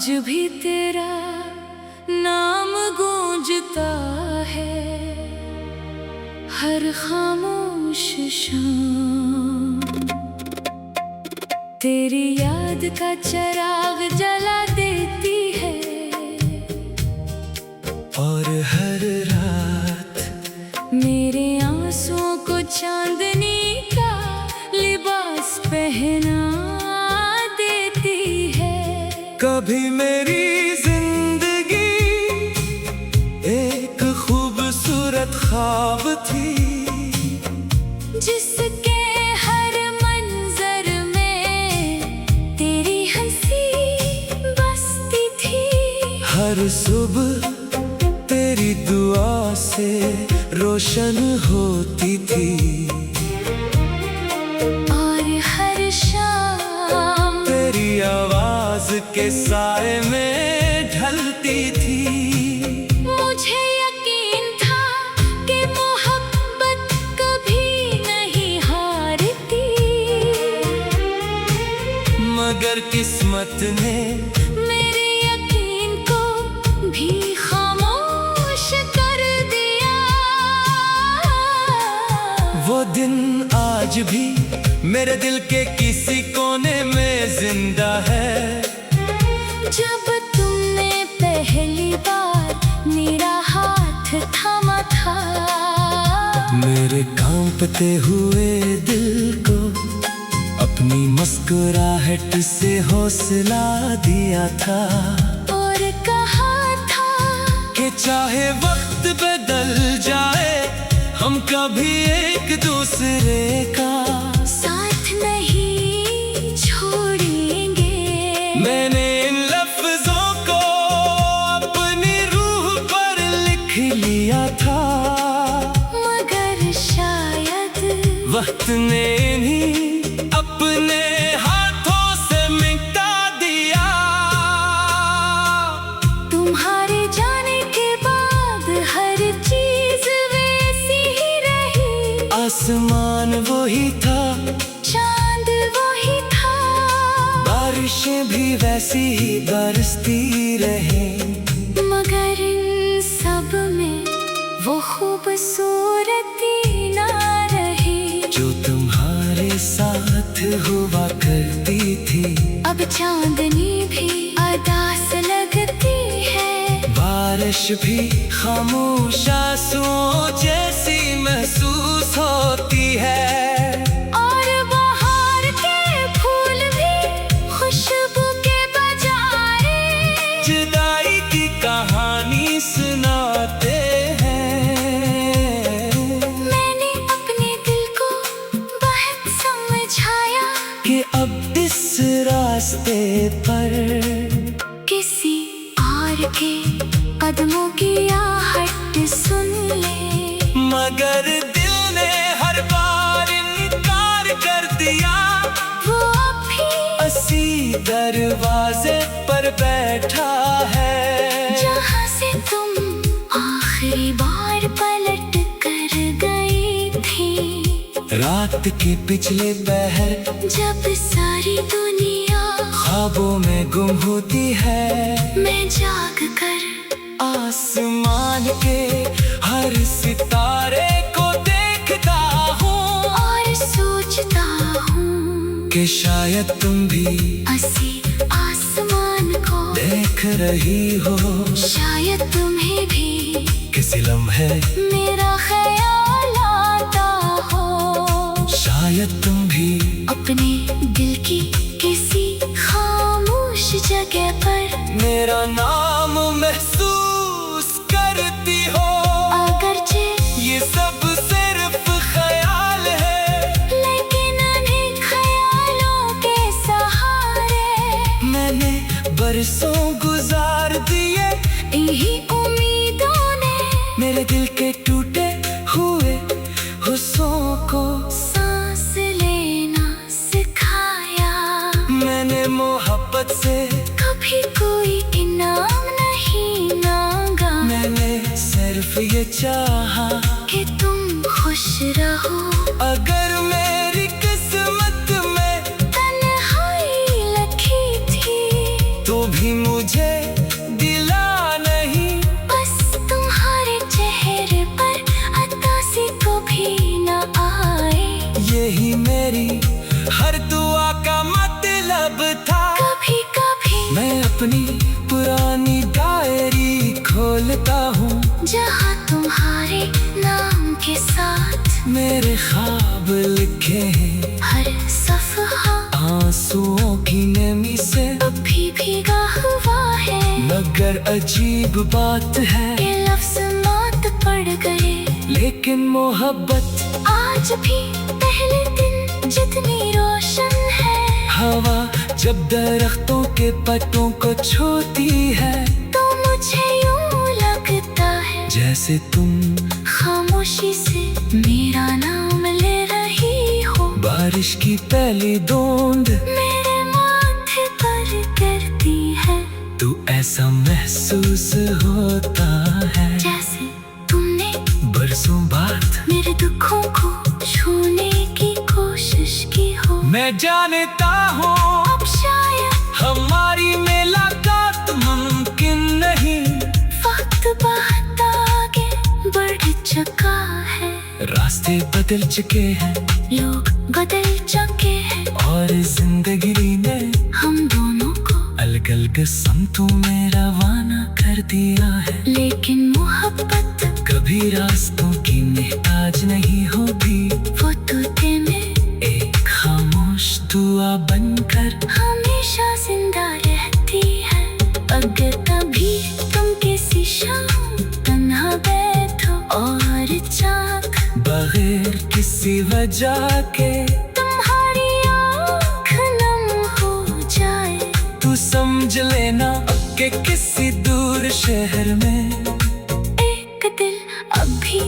आज भी तेरा नाम गूंजता है हर खामोश शाम। तेरी याद का चिराग जला देती है और हर रात मेरे आंसुओं को चांदनी का लिबास पहना देती है। कभी मेरी जिंदगी एक खूबसूरत ख्वाब थी, जिसके हर मंजर में तेरी हंसी बसती थी। हर सुबह तेरी दुआ से रोशन होती थी, और हर शाम तेरी आवाज के साए में ढलती थी। मुझे यकीन था कि मोहब्बत कभी नहीं हारती, मगर किस्मत ने मेरे यकीन को भी खामोश कर दिया। वो दिन आज भी मेरे दिल के किसी कोने में जिंदा है। जब तुमने पहली बार मेरा हाथ थामा था, मेरे कांपते हुए दिल को अपनी मुस्कुराहट से हौसला दिया था, और कहा था कि चाहे वक्त बदल जाए हम कभी एक दूसरे का साथ नहीं छोड़ेंगे। मैंने इन लफ्जों को अपनी रूह पर लिख लिया था, मगर शायद वक्त ने इन्हीं अपने हाथों से मिटा दिया। तुम्हारे जाने के बाद हर चीज वैसी ही रही। आसमान वही था, चांद वही था, बारिशें भी वैसी ही बरसती रही, मगर इन सब में वो खूबसूरती ना रही जो तुम्हारे साथ हुआ करती थी। अब चांदनी भी अदास लगती है, बारिश भी खामोश आंसुओं जैसी महसूस होती है, और बाहर के फूल भी खुशबू के बजाय जुदाई की कहानी सुनाते हैं। मैंने अपने दिल को बहुत समझाया कि अब इस रास्ते पर किसी और के कदमों की आहट सुन ले, मगर दिल ने हर बार इनकार कर दिया। वो भी असी दरवाजे पर बैठा है, जहाँ से तुम आखिरी बार पलट कर गई थी। रात के पिछले पहर जब सारी दुनिया ख्वाबों में गुम होती है, मैं जाग कर आसमान के हर सितारे को देखता हूँ, और सोचता हूँ कि शायद तुम भी असी आसमान को देख रही हो। शायद तुम्हें भी किसी लम्हे मेरा ख्याल आता हो, शायद तुम भी अपने दिल की किसी खामोश जगह पर मेरा नाम महसूस करती हो। अगरचे ये सब सिर्फ ख्याल है, लेकिन अनेक ख्यालों के सहारे मैंने बरसों गुजार दिए। इन्हीं उम्मीदों ने मेरे दिल के टूटे हुए हुस्सों को सांस लेना सिखाया। मैंने मोहब्बत से कभी कोई इनाम नहीं मांगा, मैंने सिर्फ ये चाहा कि तुम खुश रहो। अगर मेरी किस्मत में तन्हाई लिखी थी तो भी मुझे दिला नहीं। बस तुम्हारे चेहरे पर अतासी को भी न आए। यही मेरी हर दुआ का मतलब था। कभी कभी मैं अपनी पुरानी डायरी खोलता हूँ, जहाँ तुम्हारे नाम के साथ मेरे ख्वाब लिखे हैं। हर सफ़हा आंसुओं की नमी से अभी भीगा हुआ है। मगर अजीब बात है, ये लफ्ज़ मात पड़ गए। लेकिन मोहब्बत आज भी पहले दिन जितनी रोशन है। हवा जब दरख्तों के पत्तों को छूती है, तो मुझे यूं लगता है जैसे तुम खामोशी से मेरा नाम ले रही हो। बारिश की पहली बूंद मेरे माथे पर गिरती है, तू ऐसा महसूस होता है जैसे तुमने बरसों बाद मेरे दुखों को छूने की कोशिश की हो। मैं जानता हूँ अब शायद हमारी मुलाकात मुमकिन नहीं। वक्त बहुत आगे बढ़ चुका है। रास्ते बदल चुके हैं, लोग बदल चुके हैं, और जिंदगी ने हम दोनों को अलग अलग समतों में रवाना कर दिया है। लेकिन मोहब्बत कभी रास्तों की मोहताज नहीं होती, वो टूटे में एक खामोश दुआ बनकर हमेशा जिंदा रहती है। अगर कभी तुम किसी शाम तन्हा बैठो और चाक बगैर किसी वजह के तुम्हारी आँख नम हो जाए, तू समझ लेना कि किसी दूर शहर में एक दिल अभी